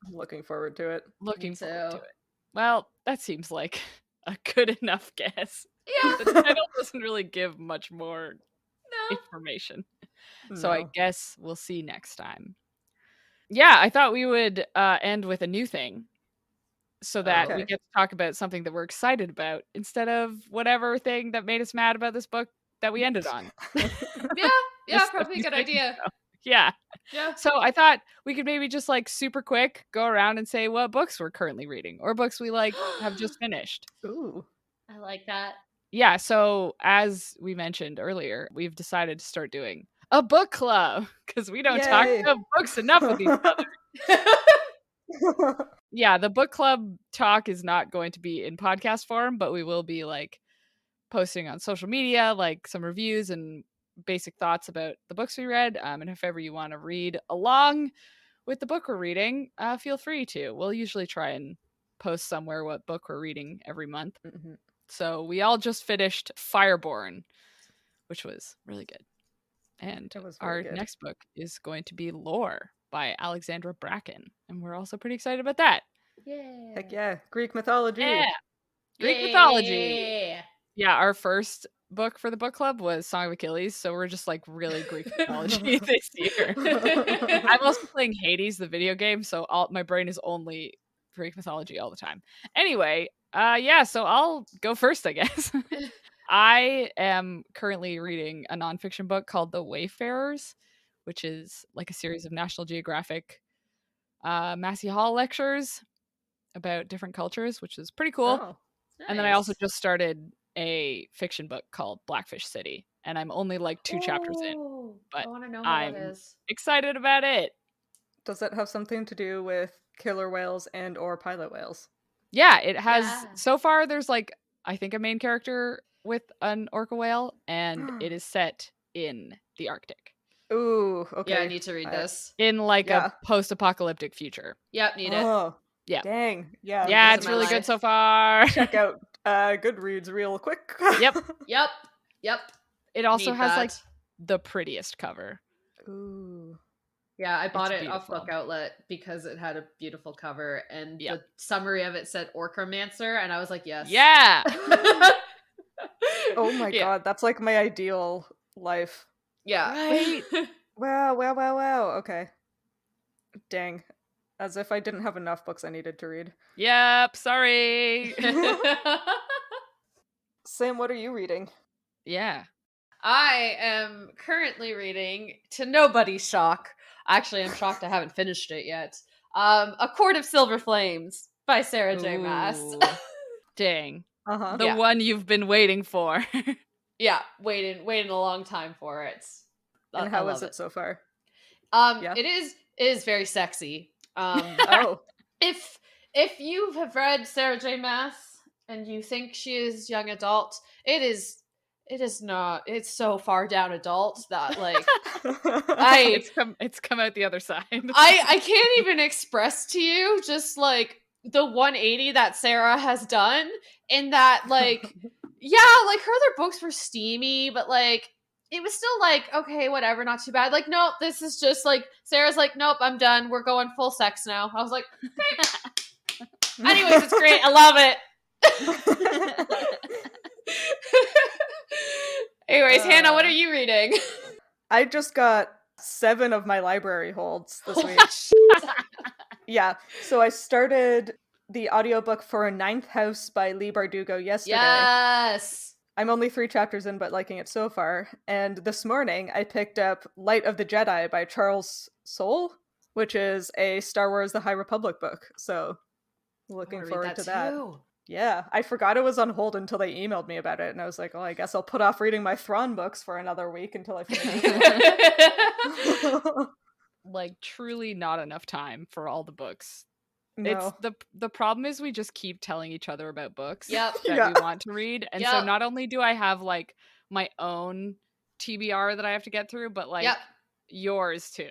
I'm looking forward to it. looking Me forward to too. it. Well, that seems like a good enough guess. Yeah, The title doesn't really give much more no. information. So I No. guess we'll see next time. Yeah, I thought we would end with a new thing so that we Okay. get to talk about something that we're excited about instead of whatever thing that made us mad about this book that we ended on. Yeah, Just a probably a few good things, idea. though. Yeah. Yeah. So I thought we could maybe just like super quick go around and say what books we're currently reading or books we like have just finished. Ooh. I like that. Yeah, so as we mentioned earlier, we've decided to start doing a book club because we don't talk Yay. about books enough with each other. Yeah, the book club talk is not going to be in podcast form, but we will be like posting on social media, like some reviews and basic thoughts about the books we read. And if ever you want to read along with the book we're reading, feel free to. We'll usually try and post somewhere what book we're reading every month. Mhm. So we all just finished Fireborn, which was really good. And It was very our good. next book is going to be Lore by Alexandra Bracken. And we're also pretty excited about that. Yeah. Heck yeah. Greek mythology. Yeah. Greek Yeah. mythology. Yeah, our first book for the book club was Song of Achilles, so we're just like really Greek mythology this year. I'm also playing Hades, the video game, so my brain is only Greek mythology all the time. Anyway, yeah, so I'll go first, I guess. I am currently reading a nonfiction book called The Wayfarers, which is like a series of National Geographic Massey Hall lectures about different cultures, which is pretty cool. Oh. And then I also just started a fiction book called Blackfish City, and I'm only like 2 chapters in, but I want to know how I'm that is. excited about it. Does that have something to do with killer whales and or pilot whales? Yeah, it has. Yeah. So far, there's like, I think a main character with an orca whale, and it is set in the Arctic. Ooh, okay. Yeah, I need to read this. In like Yeah. a post-apocalyptic future. Yep, need it. Oh, Yeah. dang. Yeah. Yeah, This it's is my really life. good so far. Check out Goodreads real quick. Yep. Yep. It also Need has that. like the prettiest cover. Ooh. Yeah, I bought It's it off beautiful. Book Outlet because it had a beautiful cover, and Yep. the summary of it said Orcromancer, and I was like, yes. Yeah. Oh my Yeah. god, that's like my ideal life. Yeah. Right? Wow. Okay. Dang. As if I didn't have enough books I needed to read. Yep, sorry. Sam, what are you reading? Yeah. I am currently reading, to nobody's shock. Actually, I'm shocked I haven't finished it yet. A Court of Silver Flames by Sarah J. Maas. Ooh. Dang. Uh-huh. The Yeah. one you've been waiting for. Yeah, waiting a long time for it. And how is it so far? Yeah. It is very sexy. Oh. If you have read Sarah J. Maas and you think she is young adult, it is not. It's so far down adult that like It's come out the other side. I can't even express to you just like the 180 that Sarah has done, in that like yeah, like her other books were steamy, but like it was still like, okay, whatever, not too bad. Like, nope, this is just like Sarah's like, nope, I'm done. We're going full sex now. I was like, okay. Anyways, it's great. I love it. Anyways, Hannah, what are you reading? I just got 7 of my library holds this week. Yeah, so I started the audiobook for Ninth House by Lee Bardugo yesterday. Yes. I'm only 3 chapters in, but liking it so far. And this morning, I picked up Light of the Jedi by Charles Soule, which is a Star Wars The High Republic book. So, looking forward to that. Too. Yeah, I forgot it was on hold until they emailed me about it, and I was like, oh, I guess I'll put off reading my Thrawn books for another week until I finish it. Like truly not enough time for all the books. No. It's the problem is we just keep telling each other about books Yep. that Yeah. we want to read. And so Yep. not only do I have like my own TBR that I have to get through, but like Yep. yours too.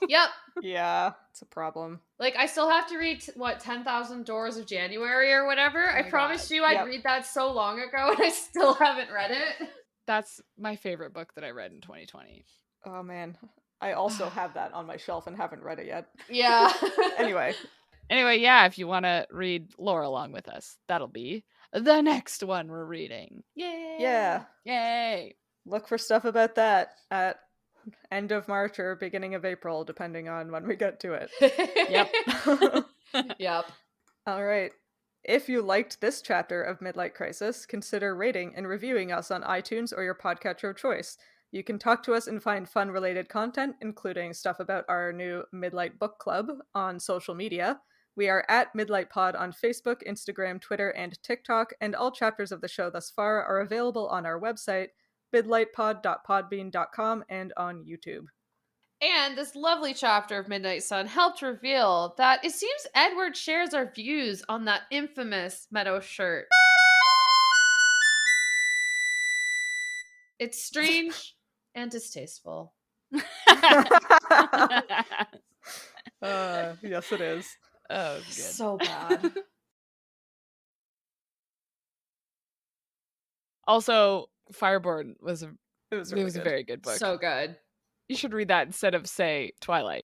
Yep. Yeah, it's a problem. Like, I still have to read, 10,000 Doors of January or whatever. I my promised God. you I'd Yep. read that so long ago, and I still haven't read it. That's my favorite book that I read in 2020. Oh man, I also have that on my shelf and haven't read it yet. Yeah. Anyway, yeah, if you want to read lore along with us, that'll be the next one we're reading. yeah, Yay! look for stuff about that at end of March or beginning of April, depending on when we get to it. Yep. Yep. All right. If you liked this chapter of Midlight Crisis, consider rating and reviewing us on iTunes or your podcatcher of choice. You can talk to us and find fun-related content, including stuff about our new Midlight Book Club on social media. We are at Midlight Pod on Facebook, Instagram, Twitter, and TikTok, and all chapters of the show thus far are available on our website, midlightpod.podbean.com, and on YouTube. And this lovely chapter of Midnight Sun helped reveal that it seems Edward shares our views on that infamous Meadow shirt. It's strange and distasteful. Yes, it is. Oh, good. So bad. Also, Fireborn was It was a really good. very good book. So good. You should read that instead of, say, Twilight.